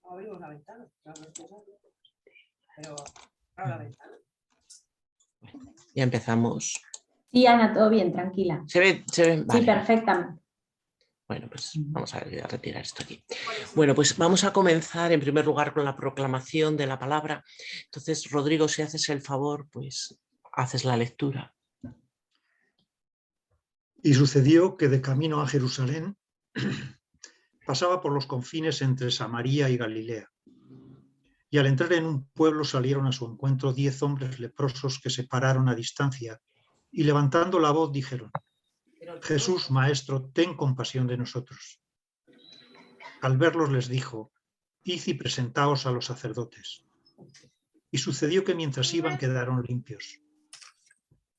abrimos la ventana. Pero abro la ventana. Ya empezamos. Sí, Ana, todo bien, tranquila. ¿Se ve? Vale. Sí, perfectamente. Bueno, pues vamos a retirar esto aquí. Bueno, pues vamos a comenzar en primer lugar con la proclamación de la palabra. Entonces, Rodrigo, si haces el favor, pues haces la lectura. Y sucedió que de camino a Jerusalén pasaba por los confines entre Samaria y Galilea. Y al entrar en un pueblo salieron a su encuentro 10 hombres leprosos que se pararon a distancia y levantando la voz dijeron: Jesús, Maestro, ten compasión de nosotros. Al verlos les dijo: id y presentaos a los sacerdotes. Y sucedió que mientras iban quedaron limpios.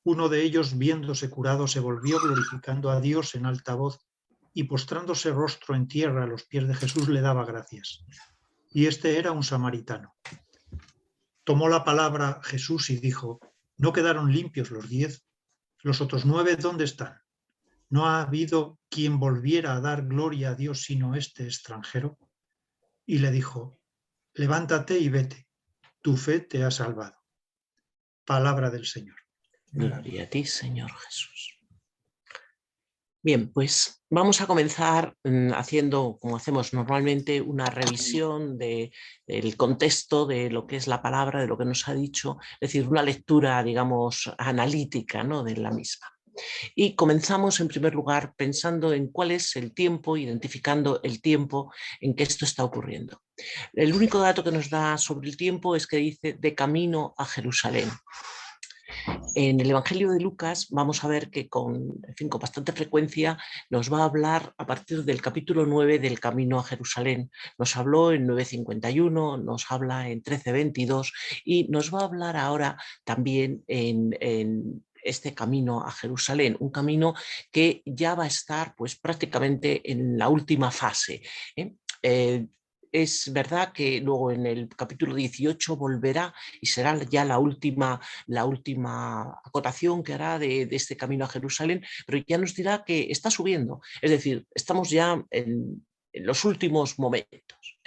Uno de ellos, viéndose curado, se volvió glorificando a Dios en alta voz y postrándose rostro en tierra a los pies de Jesús le daba gracias. Y este era un samaritano. Tomó la palabra Jesús y dijo: ¿no quedaron limpios los 10? ¿Los otros 9 dónde están? ¿No ha habido quien volviera a dar gloria a Dios sino este extranjero? Y le dijo: levántate y vete, tu fe te ha salvado. Palabra del Señor. Gloria a ti, Señor Jesús. Bien, pues vamos a comenzar haciendo, como hacemos normalmente, una revisión del contexto de lo que es la palabra, de lo que nos ha dicho, es decir, una lectura, digamos, analítica, ¿no?, de la misma. Y comenzamos en primer lugar pensando en cuál es el tiempo, identificando el tiempo en que esto está ocurriendo. El único dato que nos da sobre el tiempo es que dice de camino a Jerusalén. En el Evangelio de Lucas vamos a ver que con bastante frecuencia nos va a hablar a partir del capítulo 9 del camino a Jerusalén. Nos habló en 9:51, nos habla en 13:22 y nos va a hablar ahora también en este camino a Jerusalén, un camino que ya va a estar pues prácticamente en la última fase. Es verdad que luego en el capítulo 18 volverá y será ya la última acotación que hará de este camino a Jerusalén, pero ya nos dirá que está subiendo, es decir, estamos ya en los últimos momentos.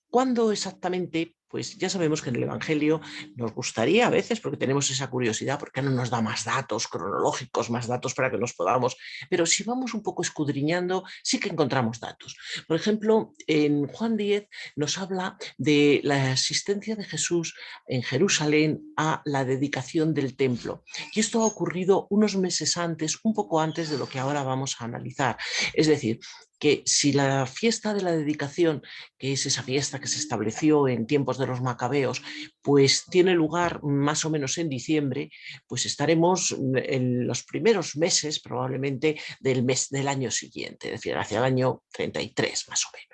¿Cuándo exactamente? Pues ya sabemos que en el Evangelio nos gustaría a veces, porque tenemos esa curiosidad, porque no nos da más datos cronológicos, más datos para que nos podamos, pero si vamos un poco escudriñando, sí que encontramos datos. Por ejemplo, en Juan 10 nos habla de la asistencia de Jesús en Jerusalén a la dedicación del templo. Y esto ha ocurrido unos meses antes, un poco antes de lo que ahora vamos a analizar. Es decir, que si la fiesta de la dedicación, que es esa fiesta que se estableció en tiempos de los macabeos, pues tiene lugar más o menos en diciembre, pues estaremos en los primeros meses probablemente del año siguiente, es decir, hacia el año 33 más o menos.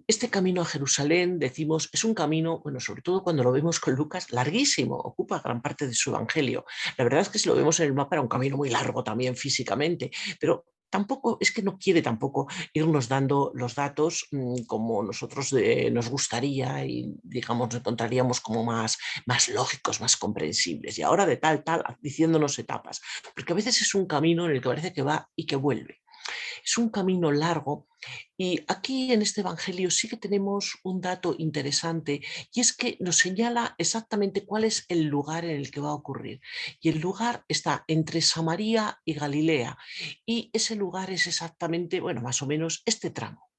Este camino a Jerusalén, decimos, es un camino, bueno, sobre todo cuando lo vemos con Lucas, larguísimo, ocupa gran parte de su evangelio. La verdad es que si lo vemos en el mapa era un camino muy largo también físicamente, pero tampoco, es que no quiere tampoco irnos dando los datos como nosotros nos gustaría y, digamos, encontraríamos como más lógicos, más comprensibles. Y ahora de tal, diciéndonos etapas, porque a veces es un camino en el que parece que va y que vuelve. Es un camino largo y aquí en este evangelio sí que tenemos un dato interesante y es que nos señala exactamente cuál es el lugar en el que va a ocurrir. Y el lugar está entre Samaria y Galilea y ese lugar es exactamente, bueno, más o menos este tramo.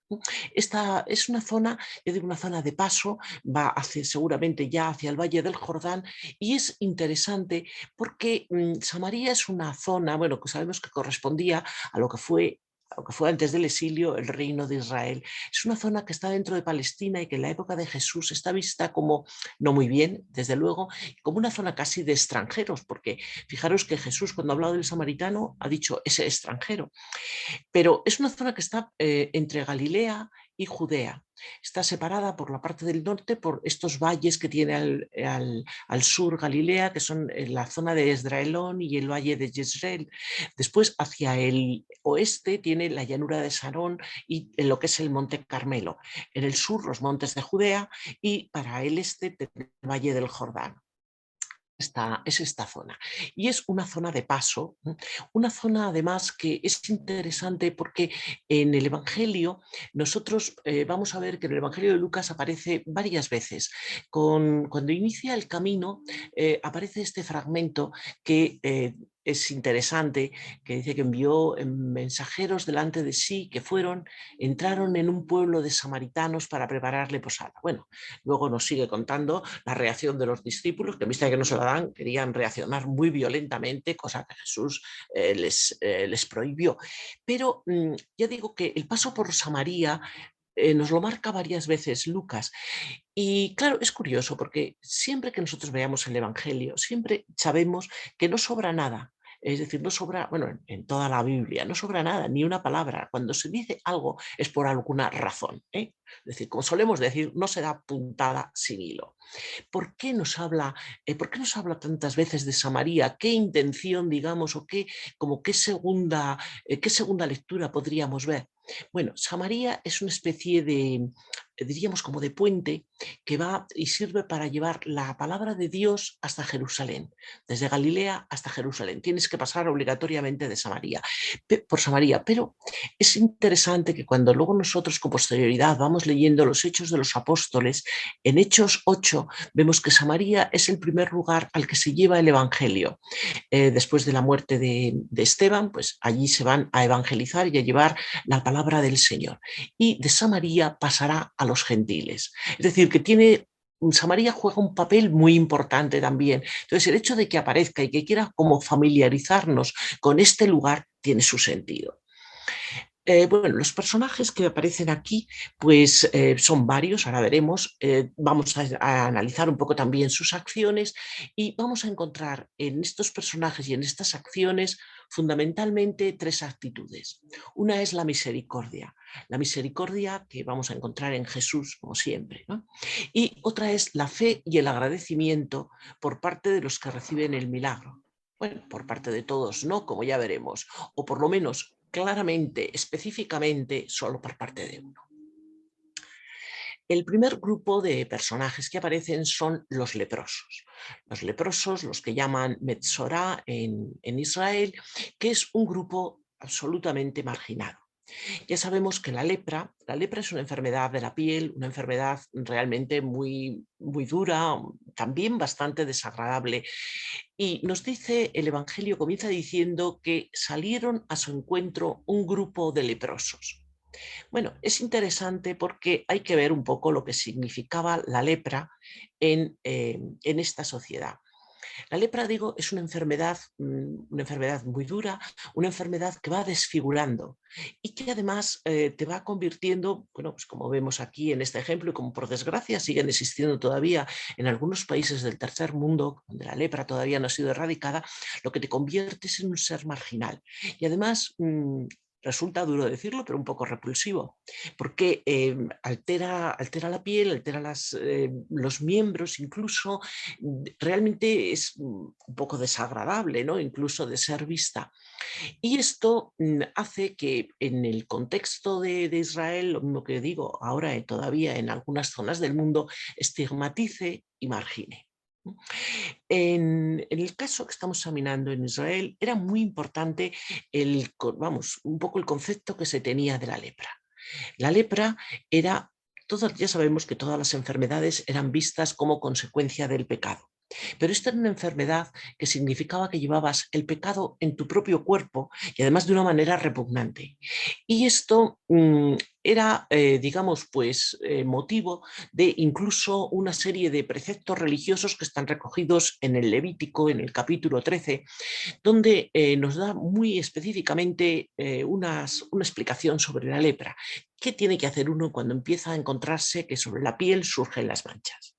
Esta es una zona, yo digo una zona de paso, va seguramente ya hacia el Valle del Jordán y es interesante porque Samaria es una zona, bueno, que sabemos que correspondía a lo que fue antes del exilio el reino de Israel. Es una zona que está dentro de Palestina y que en la época de Jesús está vista como, no muy bien, desde luego, como una zona casi de extranjeros, porque fijaros que Jesús cuando ha hablado del samaritano ha dicho ese extranjero. Pero es una zona que está entre Galilea y Judea. Está separada por la parte del norte por estos valles que tiene al sur Galilea, que son la zona de Esdraelón y el valle de Jezreel. Después, hacia el oeste, tiene la llanura de Sarón y lo que es el monte Carmelo. En el sur, los montes de Judea y para el este, el valle del Jordán. esta zona. Y es una zona de paso, una zona además que es interesante porque en el Evangelio nosotros vamos a ver que en el Evangelio de Lucas aparece varias veces. Cuando inicia el camino aparece este fragmento que es interesante, que dice que envió mensajeros delante de sí que entraron en un pueblo de samaritanos para prepararle posada. Bueno, luego nos sigue contando la reacción de los discípulos, que en vista de que no se la dan, querían reaccionar muy violentamente, cosa que Jesús les prohibió. Pero ya digo que el paso por Samaria nos lo marca varias veces Lucas. Y claro, es curioso porque siempre que nosotros veamos el Evangelio, siempre sabemos que no sobra nada. Es decir, no sobra, bueno, en toda la Biblia, no sobra nada, ni una palabra. Cuando se dice algo es por alguna razón. Es decir, como solemos decir, no se da puntada sin hilo. ¿Por qué nos habla tantas veces de Samaria? ¿Qué intención, digamos, o qué segunda lectura podríamos ver? Bueno, Samaria es una especie de, diríamos, como de puente que va y sirve para llevar la palabra de Dios hasta Jerusalén, desde Galilea hasta Jerusalén. Tienes que pasar obligatoriamente por Samaria, pero es interesante que cuando luego nosotros con posterioridad vamos leyendo los Hechos de los Apóstoles, en Hechos 8 vemos que Samaria es el primer lugar al que se lleva el Evangelio. Después de la muerte de Esteban, pues allí se van a evangelizar y a llevar la palabra del Señor. Y de Samaria pasará a los gentiles. Es decir, que Samaria juega un papel muy importante también. Entonces, el hecho de que aparezca y que quiera como familiarizarnos con este lugar tiene su sentido. Bueno, los que aparecen aquí pues son varios, ahora veremos, vamos a analizar un poco también sus acciones y vamos a encontrar en estos personajes y en estas acciones fundamentalmente tres actitudes. Una es la misericordia que vamos a encontrar en Jesús como siempre, ¿no? Y otra es la fe y el agradecimiento por parte de los que reciben el milagro. Bueno, por parte de todos, no, como ya veremos, o por lo menos claramente, específicamente, solo por parte de uno. El primer grupo de personajes que aparecen son los leprosos. Los leprosos, los que llaman Metzorá en Israel, que es un grupo absolutamente marginado. Ya sabemos que la lepra es una enfermedad de la piel, una enfermedad realmente muy, muy dura, también bastante desagradable. Y nos dice, el Evangelio comienza diciendo que salieron a su encuentro un grupo de leprosos. Bueno, es interesante porque hay que ver un poco lo que significaba la lepra en esta sociedad. La lepra, digo, es una enfermedad muy dura, una enfermedad que va desfigurando y que además te va convirtiendo, bueno, pues como vemos aquí en este ejemplo y como por desgracia siguen existiendo todavía en algunos países del tercer mundo, donde la lepra todavía no ha sido erradicada, lo que te convierte es en un ser marginal. Y además resulta duro decirlo, pero un poco repulsivo, porque altera la piel, altera los miembros, incluso realmente es un poco desagradable, ¿no? Incluso de ser vista. Y esto hace que en el contexto de Israel, lo mismo que digo ahora todavía en algunas zonas del mundo, estigmatice y margine. En el caso que estamos examinando en Israel, era muy importante un poco el concepto que se tenía de la lepra. La lepra era, ya sabemos que todas las enfermedades eran vistas como consecuencia del pecado. Pero esta era una enfermedad que significaba que llevabas el pecado en tu propio cuerpo y además de una manera repugnante. Y esto era, digamos, pues motivo de incluso una serie de preceptos religiosos que están recogidos en el Levítico, en el capítulo 13, donde nos da muy específicamente una explicación sobre la lepra. ¿Qué tiene que hacer uno cuando empieza a encontrarse que sobre la piel surgen las manchas?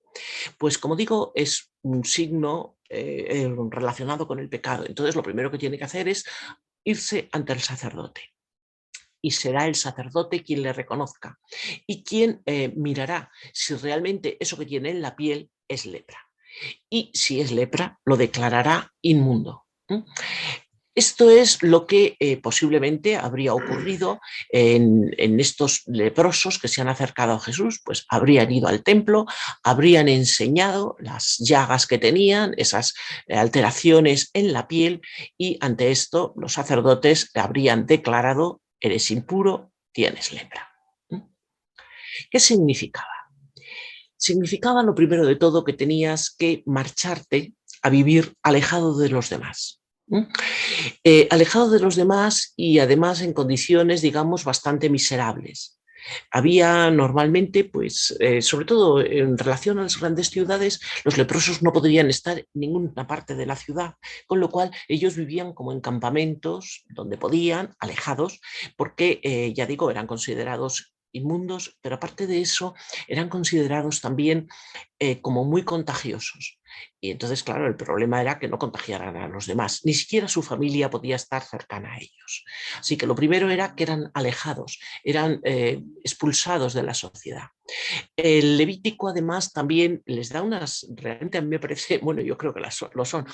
Pues como digo, es un signo relacionado con el pecado. Entonces lo primero que tiene que hacer es irse ante el sacerdote. Y será el sacerdote quien le reconozca y quien mirará si realmente eso que tiene en la piel es lepra. Y si es lepra, lo declarará inmundo. Esto es lo que posiblemente habría ocurrido en estos leprosos que se han acercado a Jesús, pues habrían ido al templo, habrían enseñado las llagas que tenían, esas alteraciones en la piel, y ante esto los sacerdotes habrían declarado: eres impuro, tienes lepra. ¿Qué significaba? Significaba, lo primero de todo, que tenías que marcharte a vivir alejado de los demás. Alejado de los demás y además en condiciones, digamos, bastante miserables. Había normalmente, pues, sobre todo en relación a las grandes ciudades, los leprosos no podrían estar en ninguna parte de la ciudad, con lo cual ellos vivían como en campamentos donde podían, alejados, porque, ya digo, eran considerados inmundos, pero aparte de eso, eran considerados también como muy contagiosos. Y entonces, claro, el problema era que no contagiaran a los demás, ni siquiera su familia podía estar cercana a ellos. Así que lo primero era que eran alejados, eran expulsados de la sociedad. El Levítico además también les da unas, realmente a mí me parece, bueno, yo creo que lo son,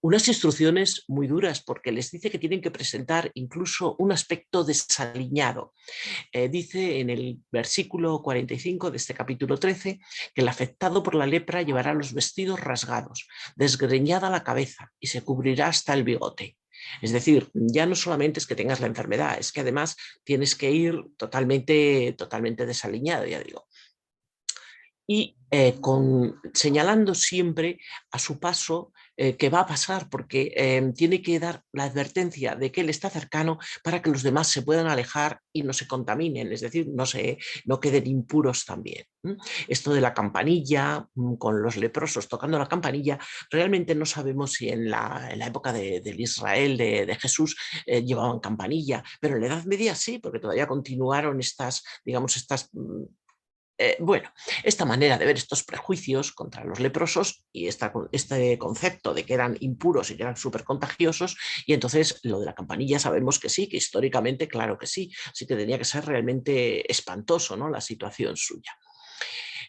unas instrucciones muy duras, porque les dice que tienen que presentar incluso un aspecto desaliñado. Dice en el versículo 45 de este capítulo 13 que el afectado por la lepra llevará los vestidos rasgados, desgreñada la cabeza y se cubrirá hasta el bigote. Es decir, ya no solamente es que tengas la enfermedad, es que además tienes que ir totalmente desaliñado, ya digo. Y señalando siempre a su paso qué va a pasar, porque tiene que dar la advertencia de que él está cercano para que los demás se puedan alejar y no se contaminen, es decir, no queden impuros también. Esto de la campanilla, con los leprosos tocando la campanilla, realmente no sabemos si en la época del Israel de Jesús llevaban campanilla, pero en la Edad Media sí, porque todavía continuaron estas, digamos, bueno, esta manera de ver estos prejuicios contra los leprosos y este concepto de que eran impuros y que eran súper contagiosos, y entonces lo de la campanilla sabemos que sí, que históricamente claro que sí, así que tenía que ser realmente espantoso, ¿no?, la situación suya.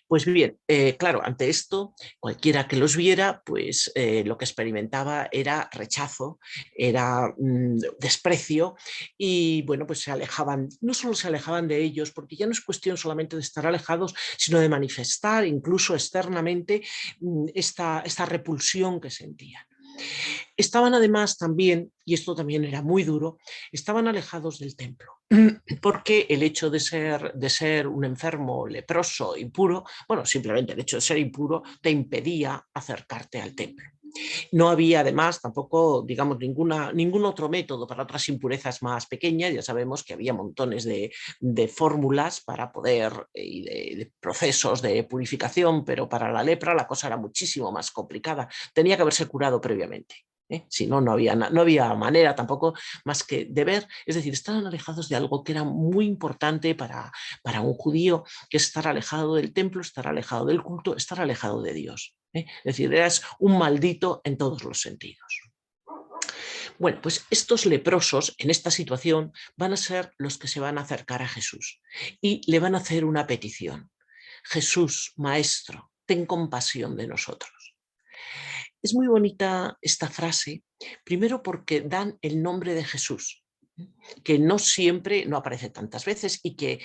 Pues bien, claro, ante esto, cualquiera que los viera, pues lo que experimentaba era rechazo, era desprecio, y bueno, pues se alejaban, no solo se alejaban de ellos, porque ya no es cuestión solamente de estar alejados, sino de manifestar incluso externamente esta repulsión que sentían. Estaban además también, y esto también era muy duro, estaban alejados del templo, porque el hecho de ser un enfermo leproso, impuro, bueno, simplemente el hecho de ser impuro te impedía acercarte al templo. No había además tampoco, digamos, ningún otro método para otras impurezas más pequeñas. Ya sabemos que había montones de fórmulas para poder, y de procesos de purificación, pero para la lepra la cosa era muchísimo más complicada. Tenía que haberse curado previamente. Si no, no había manera tampoco más que de ver, es decir, estaban alejados de algo que era muy importante para un judío, que es estar alejado del templo, estar alejado del culto, estar alejado de Dios. Es decir, eras un maldito en todos los sentidos. Bueno, pues estos leprosos en esta situación van a ser los que se van a acercar a Jesús y le van a hacer una petición. Jesús, Maestro, ten compasión de nosotros. Es muy bonita esta frase, primero porque dan el nombre de Jesús, que no siempre, no aparece tantas veces, y que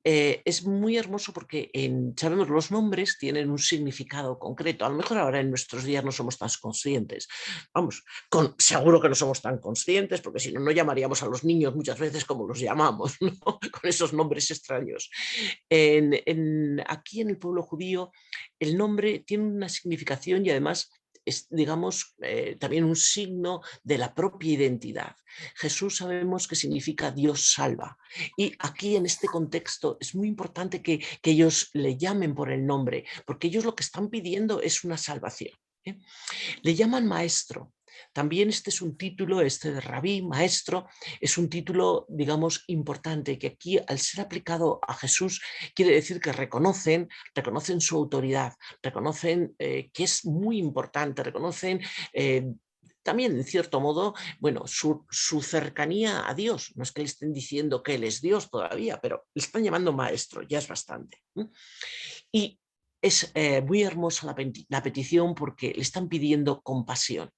es muy hermoso porque sabemos los nombres tienen un significado concreto. A lo mejor ahora en nuestros días no somos tan conscientes. Vamos, seguro que no somos tan conscientes, porque si no, no llamaríamos a los niños muchas veces como los llamamos, ¿no?, con esos nombres extraños. Aquí en el pueblo judío el nombre tiene una significación y además es, digamos, también un signo de la propia identidad. Jesús sabemos que significa Dios salva, y aquí en este contexto es muy importante que ellos le llamen por el nombre, porque ellos lo que están pidiendo es una salvación. Le llaman maestro. También este es un título, este de rabí, maestro, es un título, digamos, importante, que aquí al ser aplicado a Jesús quiere decir que reconocen su autoridad, reconocen que es muy importante, reconocen también, en cierto modo, bueno, su cercanía a Dios. No es que le estén diciendo que Él es Dios todavía, pero le están llamando maestro, ya es bastante. Y es muy hermosa la petición porque le están pidiendo compasión.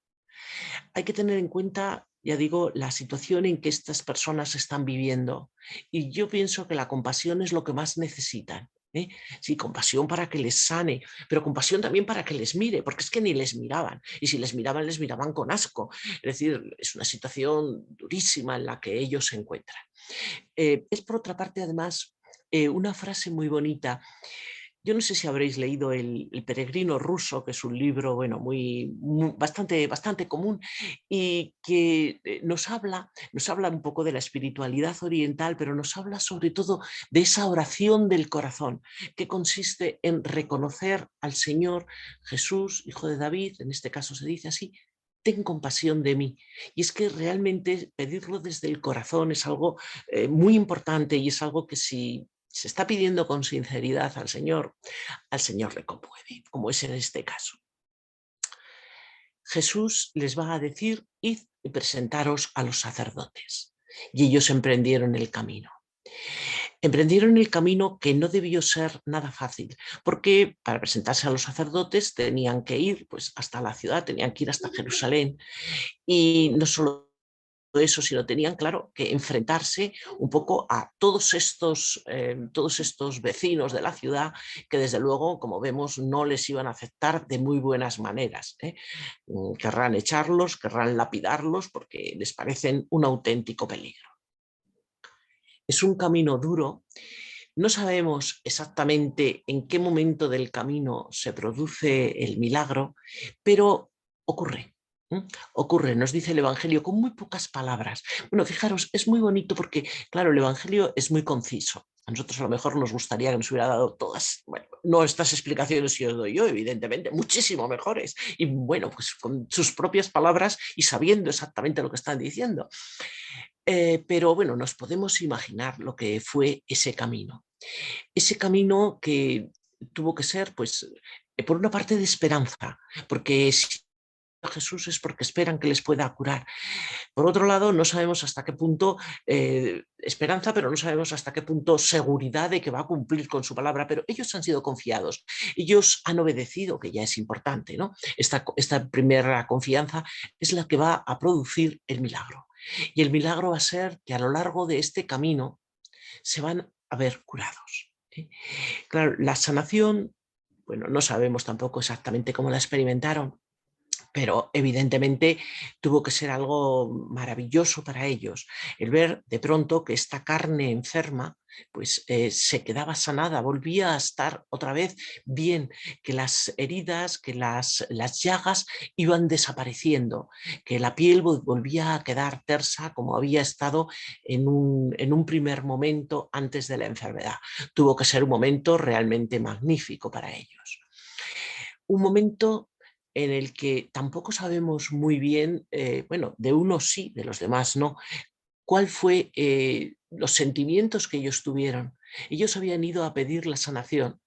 Hay que tener en cuenta ya digo, la situación en que estas personas están viviendo. Y yo pienso que la compasión es lo que más necesitan. ¿Eh? Sí, compasión para que les sane, pero compasión también para que les mire, porque es que ni les miraban, y si les miraban con asco. Es decir, es una situación durísima en la que ellos se encuentran. Es por otra parte, además, una frase muy bonita. Yo no sé si habréis leído El peregrino ruso, que es un libro bueno, bastante común y que nos habla un poco de la espiritualidad oriental, pero nos habla sobre todo de esa oración del corazón, que consiste en reconocer al Señor Jesús, hijo de David, en este caso se dice así: ten compasión de mí. Y es que realmente pedirlo desde el corazón es algo muy importante, y es algo que si se está pidiendo con sinceridad al Señor le conmueve, como es en este caso. Jesús les va a decir: id y presentaros a los sacerdotes. Y ellos emprendieron el camino. Emprendieron el camino que no debió ser nada fácil, porque para presentarse a los sacerdotes tenían que ir pues, hasta la ciudad, tenían que ir hasta Jerusalén, y no solo eso, sino tenían, claro, que enfrentarse un poco a todos estos vecinos de la ciudad que, desde luego, como vemos, no les iban a aceptar de muy buenas maneras. Querrán echarlos, querrán lapidarlos, porque les parecen un auténtico peligro. Es un camino duro. No sabemos exactamente en qué momento del camino se produce el milagro, pero ocurre. Ocurre, nos dice el Evangelio con muy pocas palabras. Bueno, fijaros, es muy bonito porque, claro, el Evangelio es muy conciso. A nosotros a lo mejor nos gustaría que nos hubiera dado todas, bueno, no estas explicaciones que os doy yo, evidentemente, muchísimo mejores. Y bueno, pues con sus propias palabras y sabiendo exactamente lo que están diciendo. Pero bueno, nos podemos imaginar lo que fue ese camino. Ese camino que tuvo que ser, pues, por una parte de esperanza, porque si Jesús es porque esperan que les pueda curar. Por otro lado, no sabemos hasta qué punto esperanza, pero no sabemos hasta qué punto seguridad de que va a cumplir con su palabra, pero ellos han sido confiados, ellos han obedecido, que ya es importante, ¿no? Esta primera confianza es la que va a producir el milagro. Y el milagro va a ser que a lo largo de este camino se van a ver curados. Claro, la sanación, bueno, no sabemos tampoco exactamente cómo la experimentaron, pero evidentemente tuvo que ser algo maravilloso para ellos, el ver de pronto que esta carne enferma pues se quedaba sanada, volvía a estar otra vez bien, que las heridas, que las llagas iban desapareciendo, que la piel volvía a quedar tersa como había estado en un primer momento antes de la enfermedad. Tuvo que ser un momento realmente magnífico para ellos. Un momento en el que tampoco sabemos muy bien, bueno, de unos sí, de los demás no, cuál fue los sentimientos que ellos tuvieron. Ellos habían ido a pedir la sanación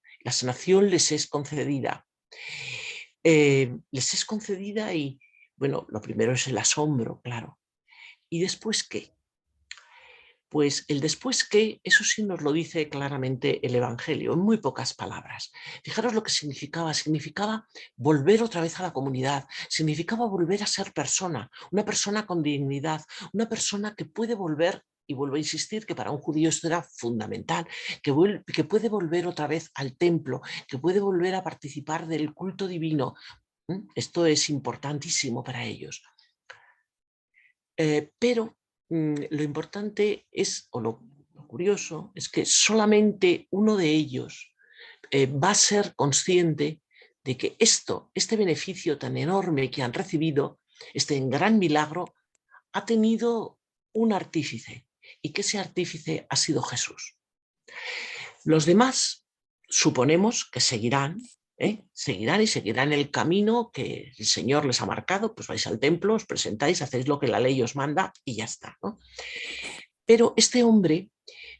les es concedida. Les es concedida y, bueno, lo primero es el asombro, claro. ¿Y después qué? Pues el después qué, eso sí nos lo dice claramente el Evangelio, en muy pocas palabras. Fijaros lo que significaba. Significaba volver otra vez a la comunidad, significaba volver a ser persona, una persona con dignidad, una persona que puede volver, y vuelvo a insistir que para un judío esto era fundamental, que puede volver otra vez al templo, que puede volver a participar del culto divino. Esto es importantísimo para ellos. Pero lo importante es, o lo curioso, es que solamente uno de ellos va a ser consciente de que este beneficio tan enorme que han recibido, este gran milagro, ha tenido un artífice, y que ese artífice ha sido Jesús. Los demás suponemos que seguirán y seguirán el camino que el Señor les ha marcado, pues vais al templo, os presentáis, hacéis lo que la ley os manda y ya está, ¿no? Pero este hombre,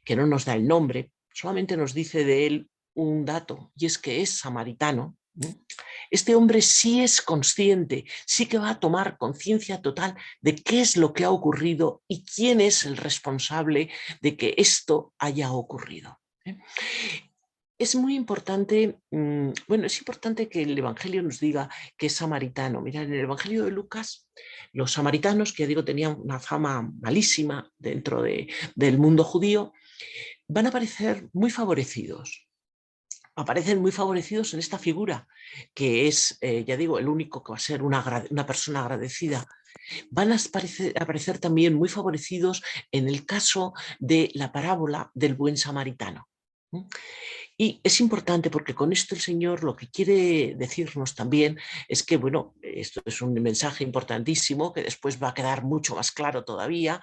que no nos da el nombre, solamente nos dice de él un dato, y es que es samaritano. Este hombre sí es consciente, sí que va a tomar conciencia total de qué es lo que ha ocurrido y quién es el responsable de que esto haya ocurrido. es muy importante, bueno, es importante que el Evangelio nos diga que es samaritano. Mira, en el Evangelio de Lucas, los samaritanos, que ya digo, tenían una fama malísima dentro del mundo judío, van a aparecer muy favorecidos. Aparecen muy favorecidos en esta figura, que es, ya digo, el único que va a ser una persona agradecida. Van a aparecer también muy favorecidos en el caso de la parábola del buen samaritano. Y es importante porque con esto el Señor lo que quiere decirnos también es que, bueno, esto es un mensaje importantísimo que después va a quedar mucho más claro todavía,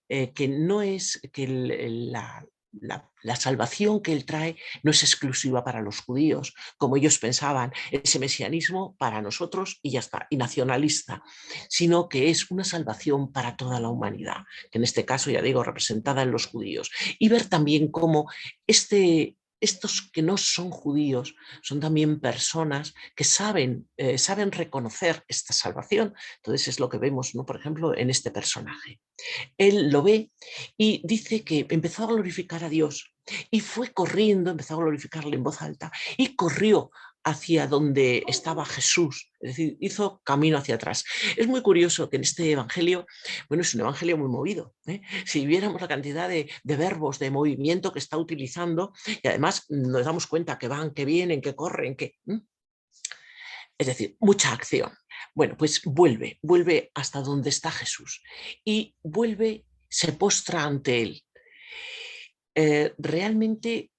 que no es que la salvación que Él trae no es exclusiva para los judíos, como ellos pensaban, ese mesianismo para nosotros y ya está, y nacionalista, sino que es una salvación para toda la humanidad, que en este caso, ya digo, representada en los judíos. Y ver también cómo estos que no son judíos son también personas que saben reconocer esta salvación. Entonces es lo que vemos, ¿no? Por ejemplo, en este personaje. Él lo ve y dice que empezó a glorificar a Dios y fue corriendo, empezó a glorificarle en voz alta y corrió hacia donde estaba Jesús, es decir, hizo camino hacia atrás. Es muy curioso que en este evangelio, bueno, es un evangelio muy movido, ¿eh? Si viéramos la cantidad de verbos, de movimiento que está utilizando, y además nos damos cuenta que van, que vienen, que corren, que... Es decir, mucha acción. Bueno, pues vuelve hasta donde está Jesús y vuelve, se postra ante él. Realmente,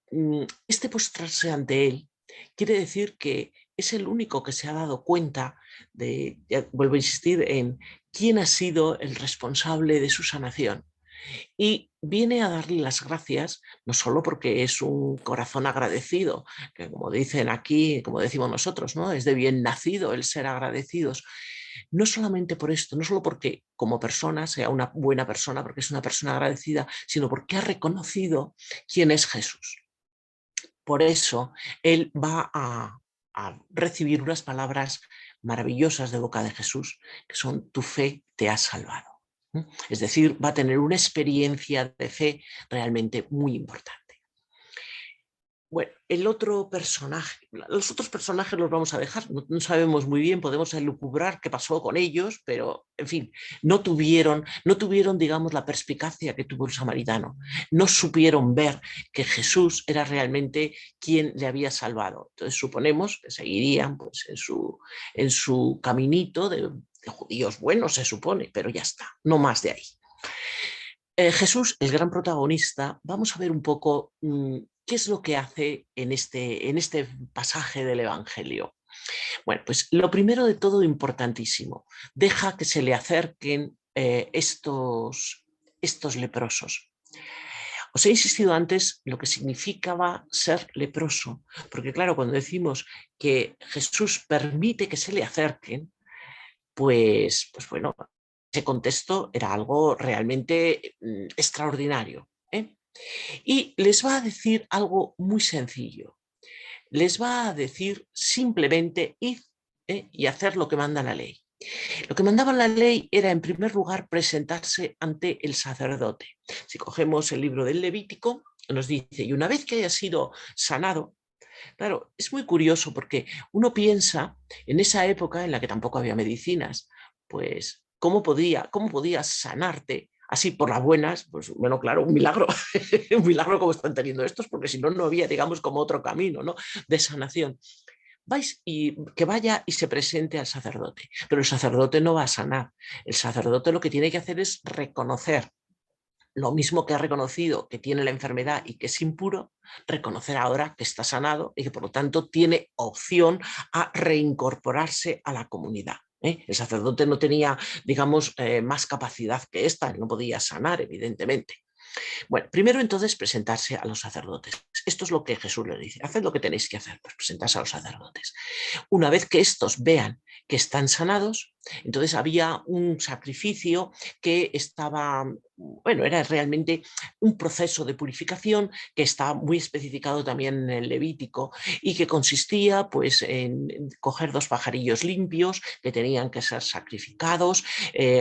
este postrarse ante él quiere decir que es el único que se ha dado cuenta de, ya vuelvo a insistir, en quién ha sido el responsable de su sanación. Y viene a darle las gracias, no solo porque es un corazón agradecido, que como dicen aquí, como decimos nosotros, ¿no? Es de bien nacido el ser agradecidos. No solamente por esto, no solo porque como persona sea una buena persona, porque es una persona agradecida, sino porque ha reconocido quién es Jesús. Por eso él va a recibir unas palabras maravillosas de boca de Jesús, que son: tu fe te ha salvado. Es decir, va a tener una experiencia de fe realmente muy importante. Bueno, el otro personaje, los otros personajes los vamos a dejar, no sabemos muy bien, podemos elucubrar qué pasó con ellos, pero en fin, no tuvieron, digamos, la perspicacia que tuvo el samaritano, no supieron ver que Jesús era realmente quien le había salvado. Entonces suponemos que seguirían pues, en su caminito de judíos buenos, se supone, pero ya está, no más de ahí. Jesús, el gran protagonista, vamos a ver un poco qué es lo que hace en este pasaje del Evangelio. Bueno, pues lo primero de todo, importantísimo, deja que se le acerquen estos leprosos. Os he insistido antes lo que significaba ser leproso, porque claro, cuando decimos que Jesús permite que se le acerquen, pues bueno, ese contexto era algo realmente extraordinario, ¿eh? Y les va a decir algo muy sencillo. Les va a decir simplemente id y hacer lo que manda la ley. Lo que mandaba la ley era, en primer lugar, presentarse ante el sacerdote. Si cogemos el libro del Levítico, nos dice: y una vez que haya sido sanado. Claro, es muy curioso porque uno piensa en esa época en la que tampoco había medicinas, pues ¿cómo podías sanarte así por las buenas? Pues bueno, claro, un milagro, un milagro como están teniendo estos, porque si no, no había, digamos, como otro camino, ¿no?, de sanación. Vais y que vaya y se presente al sacerdote, pero el sacerdote no va a sanar. El sacerdote lo que tiene que hacer es reconocer. Lo mismo que ha reconocido que tiene la enfermedad y que es impuro, reconocer ahora que está sanado y que por lo tanto tiene opción a reincorporarse a la comunidad. El sacerdote no tenía, digamos, más capacidad que esta, no podía sanar, evidentemente. Bueno, primero entonces presentarse a los sacerdotes. Esto es lo que Jesús le dice: haced lo que tenéis que hacer, pues presentarse a los sacerdotes. Una vez que estos vean que están sanados, Entonces había un sacrificio que estaba, bueno, era realmente un proceso de purificación que está muy especificado también en el Levítico y que consistía pues en coger 2 pajarillos limpios que tenían que ser sacrificados.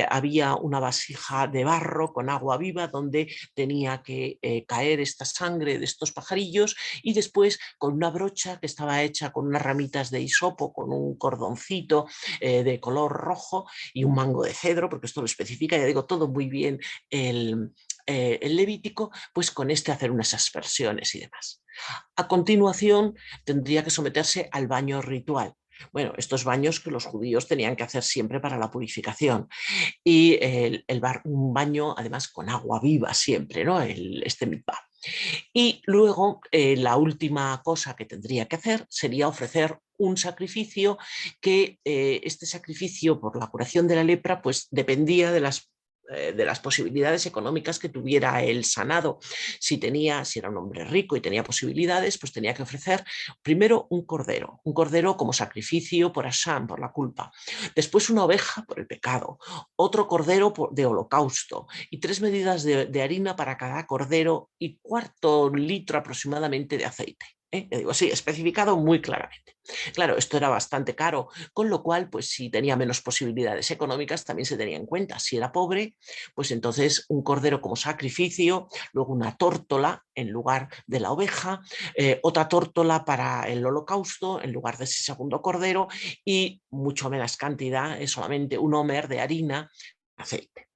Había una vasija de barro con agua viva donde tenía que caer esta sangre de estos pajarillos, y después con una brocha que estaba hecha con unas ramitas de hisopo, con un cordoncito de color rojo y un mango de cedro, porque esto lo especifica, ya digo, todo muy bien el Levítico, pues con este hacer unas aspersiones y demás. A continuación tendría que someterse al baño ritual. Bueno, estos baños que los judíos tenían que hacer siempre para la purificación, y un baño además con agua viva siempre, ¿no? Este mikvah. Y luego la última cosa que tendría que hacer sería ofrecer un sacrificio, que este sacrificio por la curación de la lepra pues dependía de las posibilidades económicas que tuviera el sanado. Si era un hombre rico y tenía posibilidades, pues tenía que ofrecer primero un cordero como sacrificio por Hashem, por la culpa, después una oveja por el pecado, otro cordero de holocausto, y 3 medidas de harina para cada cordero y 1/4 litro aproximadamente de aceite. Digo, sí, especificado muy claramente. Claro, esto era bastante caro, con lo cual, pues si tenía menos posibilidades económicas, también se tenía en cuenta. Si era pobre, pues entonces un cordero como sacrificio, luego una tórtola en lugar de la oveja, otra tórtola para el holocausto en lugar de ese segundo cordero, y mucho menos cantidad, es solamente un homer de harina, aceite.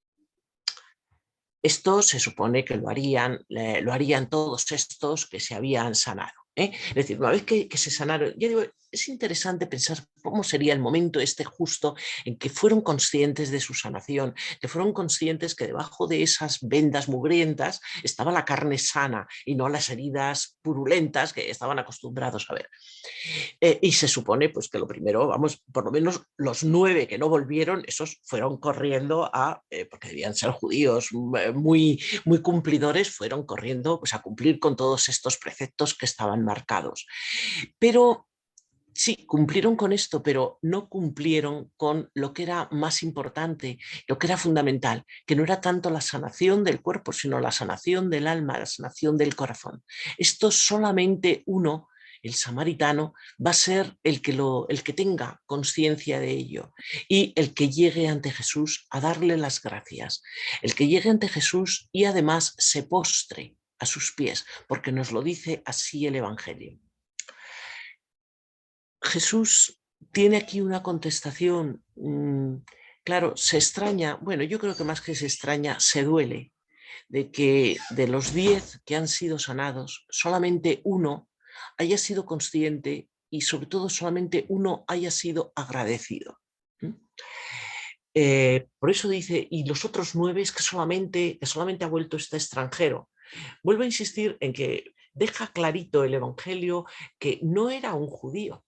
Esto se supone que lo harían todos estos que se habían sanado. Es decir, una vez que se sanaron, ya digo, es interesante pensar cómo sería el momento justo en que fueron conscientes de su sanación, que fueron conscientes que debajo de esas vendas mugrientas estaba la carne sana y no las heridas purulentas que estaban acostumbrados a ver. Y se supone pues, que lo primero, vamos, por lo menos los 9 que no volvieron, esos fueron corriendo porque debían ser judíos muy, muy cumplidores, fueron corriendo pues, a cumplir con todos estos preceptos que estaban marcados. Pero sí, cumplieron con esto, pero no cumplieron con lo que era más importante, lo que era fundamental, que no era tanto la sanación del cuerpo, sino la sanación del alma, la sanación del corazón. Esto solamente uno, el samaritano, va a ser el que tenga conciencia de ello, y el que llegue ante Jesús a darle las gracias, el que llegue ante Jesús y además se postre a sus pies, porque nos lo dice así el Evangelio. Jesús tiene aquí una contestación, claro, se extraña, bueno, yo creo que más que se extraña, se duele de que de los 10 que han sido sanados, solamente uno haya sido consciente y sobre todo solamente uno haya sido agradecido. Por eso dice, y los otros 9 es que solamente ha vuelto este extranjero. Vuelvo a insistir en que deja clarito el Evangelio que no era un judío,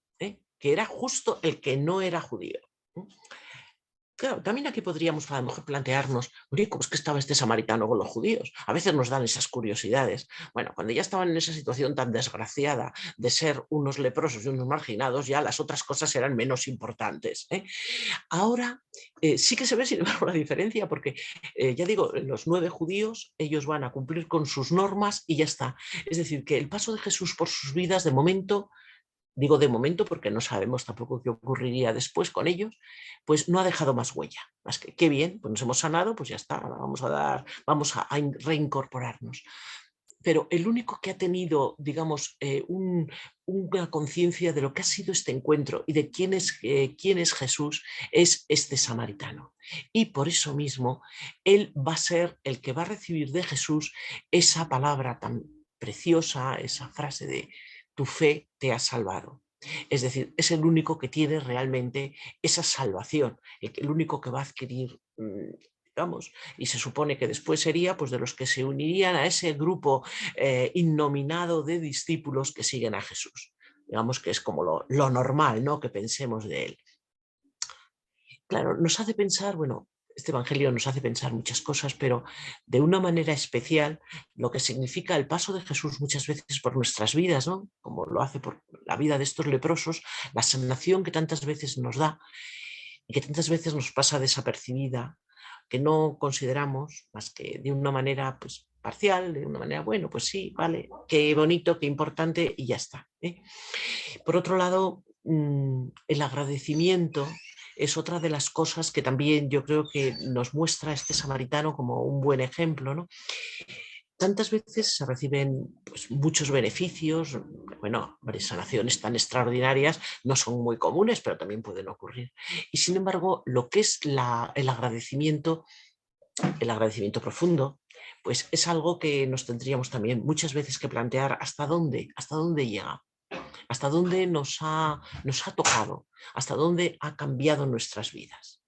que era justo el que no era judío. Claro, también aquí podríamos a lo mejor plantearnos, oye, ¿cómo es que estaba este samaritano con los judíos? A veces nos dan esas curiosidades. Bueno, cuando ya estaban en esa situación tan desgraciada de ser unos leprosos y unos marginados, ya las otras cosas eran menos importantes. Ahora sí que se ve, sin embargo, la diferencia, porque ya digo, los 9 judíos, ellos van a cumplir con sus normas y ya está. Es decir, que el paso de Jesús por sus vidas, de momento, digo de momento porque no sabemos tampoco qué ocurriría después con ellos, pues no ha dejado más huella. Más que qué bien, pues nos hemos sanado, pues ya está, vamos a reincorporarnos. Pero el único que ha tenido, digamos, una conciencia de lo que ha sido este encuentro y de quién es Jesús es este samaritano. Y por eso mismo, él va a ser el que va a recibir de Jesús esa palabra tan preciosa, esa frase de tu fe te ha salvado. Es decir, es el único que tiene realmente esa salvación, el único que va a adquirir, digamos, y se supone que después sería pues, de los que se unirían a ese grupo innominado de discípulos que siguen a Jesús. Digamos que es como lo normal, ¿no? Que pensemos de él. Claro, nos hace pensar, bueno, este Evangelio nos hace pensar muchas cosas, pero de una manera especial lo que significa el paso de Jesús muchas veces por nuestras vidas, ¿no? Como lo hace por la vida de estos leprosos, la sanación que tantas veces nos da. y que tantas veces nos pasa desapercibida, que no consideramos más que de una manera pues, parcial, de una manera, bueno, pues sí, vale, qué bonito, qué importante y ya está. Por otro lado, el agradecimiento es otra de las cosas que también yo creo que nos muestra este samaritano como un buen ejemplo, ¿no? Tantas veces se reciben pues, muchos beneficios, bueno, sanaciones tan extraordinarias no son muy comunes, pero también pueden ocurrir. Y sin embargo, lo que es el agradecimiento profundo, pues es algo que nos tendríamos también muchas veces que plantear hasta dónde llega, hasta dónde nos ha tocado, hasta dónde ha cambiado nuestras vidas.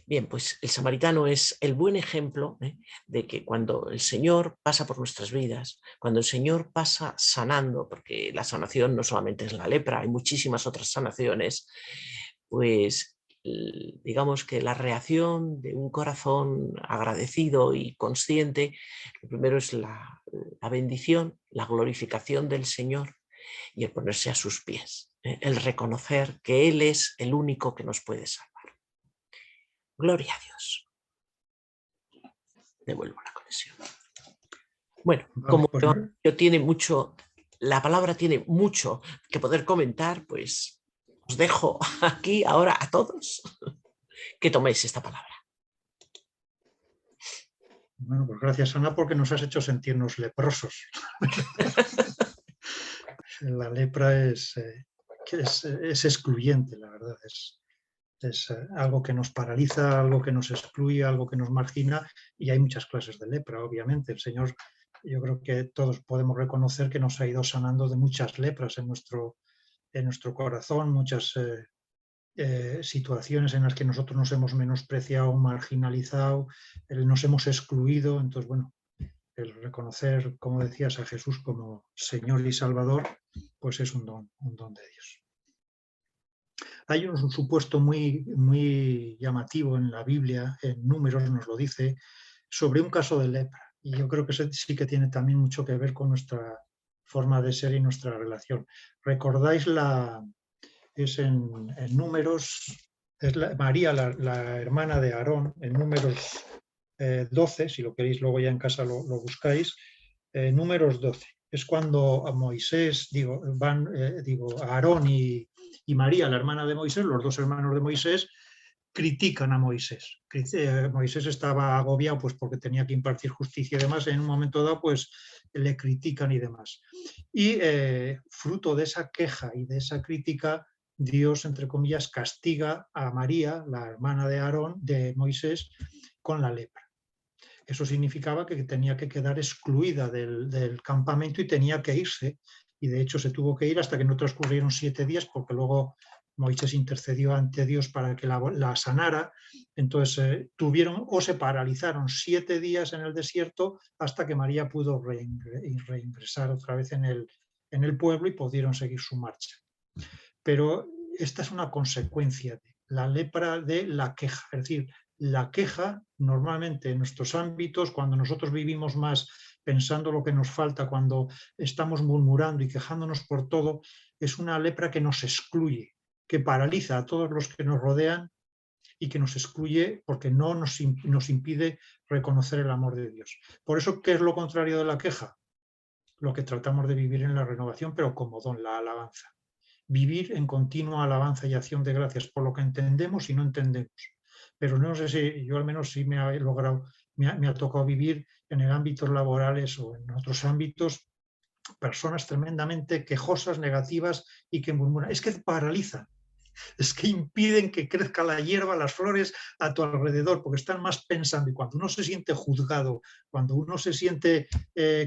Bien, pues el samaritano es el buen ejemplo de que cuando el Señor pasa por nuestras vidas, cuando el Señor pasa sanando, porque la sanación no solamente es la lepra, hay muchísimas otras sanaciones, pues digamos que la reacción de un corazón agradecido y consciente, lo primero es la bendición, la glorificación del Señor y el ponerse a sus pies, el reconocer que Él es el único que nos puede salvar. Gloria a Dios. Devuelvo la conexión. Bueno, Vale, como pues la palabra tiene mucho que poder comentar, pues os dejo aquí ahora a todos que toméis esta palabra. Bueno, pues gracias, Ana, porque nos has hecho sentirnos leprosos. La lepra es excluyente, la verdad. Es algo que nos paraliza, algo que nos excluye, algo que nos margina, y hay muchas clases de lepra, obviamente. El Señor, yo creo que todos podemos reconocer que nos ha ido sanando de muchas lepras en nuestro corazón, muchas situaciones en las que nosotros nos hemos menospreciado, marginalizado, nos hemos excluido. Entonces, bueno, el reconocer, como decías, a Jesús como Señor y Salvador, pues es un don de Dios. Hay un supuesto muy llamativo en la Biblia, en Números nos lo dice, sobre un caso de lepra. Y yo creo que sí que tiene también mucho que ver con nuestra forma de ser y nuestra relación. ¿Recordáis es en Números, es María, la hermana de Aarón, en Números 12, si lo queréis luego ya en casa lo buscáis, Números 12. Es cuando a Moisés, Aarón y María, la hermana de Moisés, los dos hermanos de Moisés, critican a Moisés. Moisés estaba agobiado pues, porque tenía que impartir justicia y demás, en un momento dado pues le critican y demás. Y fruto de esa queja y de esa crítica, Dios, entre comillas, castiga a María, la hermana de Aarón, de Moisés, con la lepra. Eso significaba que tenía que quedar excluida del campamento y tenía que irse. Y de hecho se tuvo que ir hasta que no transcurrieron 7 días, porque luego Moisés intercedió ante Dios para que la sanara. Entonces se paralizaron 7 días en el desierto hasta que María pudo reingresar otra vez en el pueblo y pudieron seguir su marcha. Pero esta es una consecuencia de la lepra de la queja, es decir, la queja normalmente en nuestros ámbitos, cuando nosotros vivimos más pensando lo que nos falta, cuando estamos murmurando y quejándonos por todo, es una lepra que nos excluye, que paraliza a todos los que nos rodean y que nos excluye porque no nos impide reconocer el amor de Dios. Por eso, ¿qué es lo contrario de la queja? Lo que tratamos de vivir en la renovación, pero como don, la alabanza. Vivir en continua alabanza y acción de gracias por lo que entendemos y no entendemos. Pero no sé si yo al menos sí me ha tocado vivir en el ámbito laborales o en otros ámbitos personas tremendamente quejosas, negativas y que murmuran. Es que paralizan. Es que impiden que crezca la hierba, las flores a tu alrededor, porque están más pensando. Y cuando uno se siente juzgado, cuando uno se siente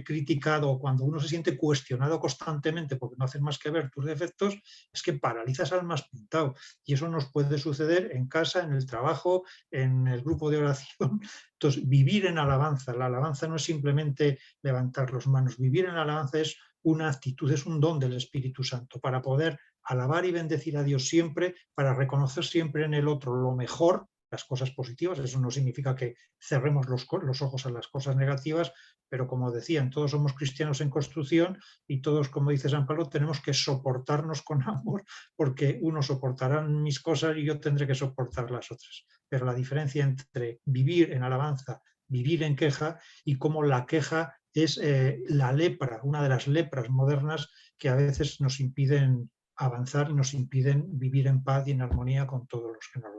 criticado, cuando uno se siente cuestionado constantemente porque no hacen más que ver tus defectos, es que paralizas al más pintado. Y eso nos puede suceder en casa, en el trabajo, en el grupo de oración. Entonces, vivir en alabanza. La alabanza no es simplemente levantar las manos. Vivir en alabanza es una actitud, es un don del Espíritu Santo para poder alabar y bendecir a Dios siempre, para reconocer siempre en el otro lo mejor las cosas positivas. Eso no significa que cerremos los ojos a las cosas negativas, pero como decían, todos somos cristianos en construcción y todos, como dice San Pablo, tenemos que soportarnos con amor, porque unos soportarán mis cosas y yo tendré que soportar las otras. Pero la diferencia entre vivir en alabanza, vivir en queja, y cómo la queja es la lepra, una de las lepras modernas que a veces nos impiden avanzar y nos impiden vivir en paz y en armonía con todos los que nos rodean.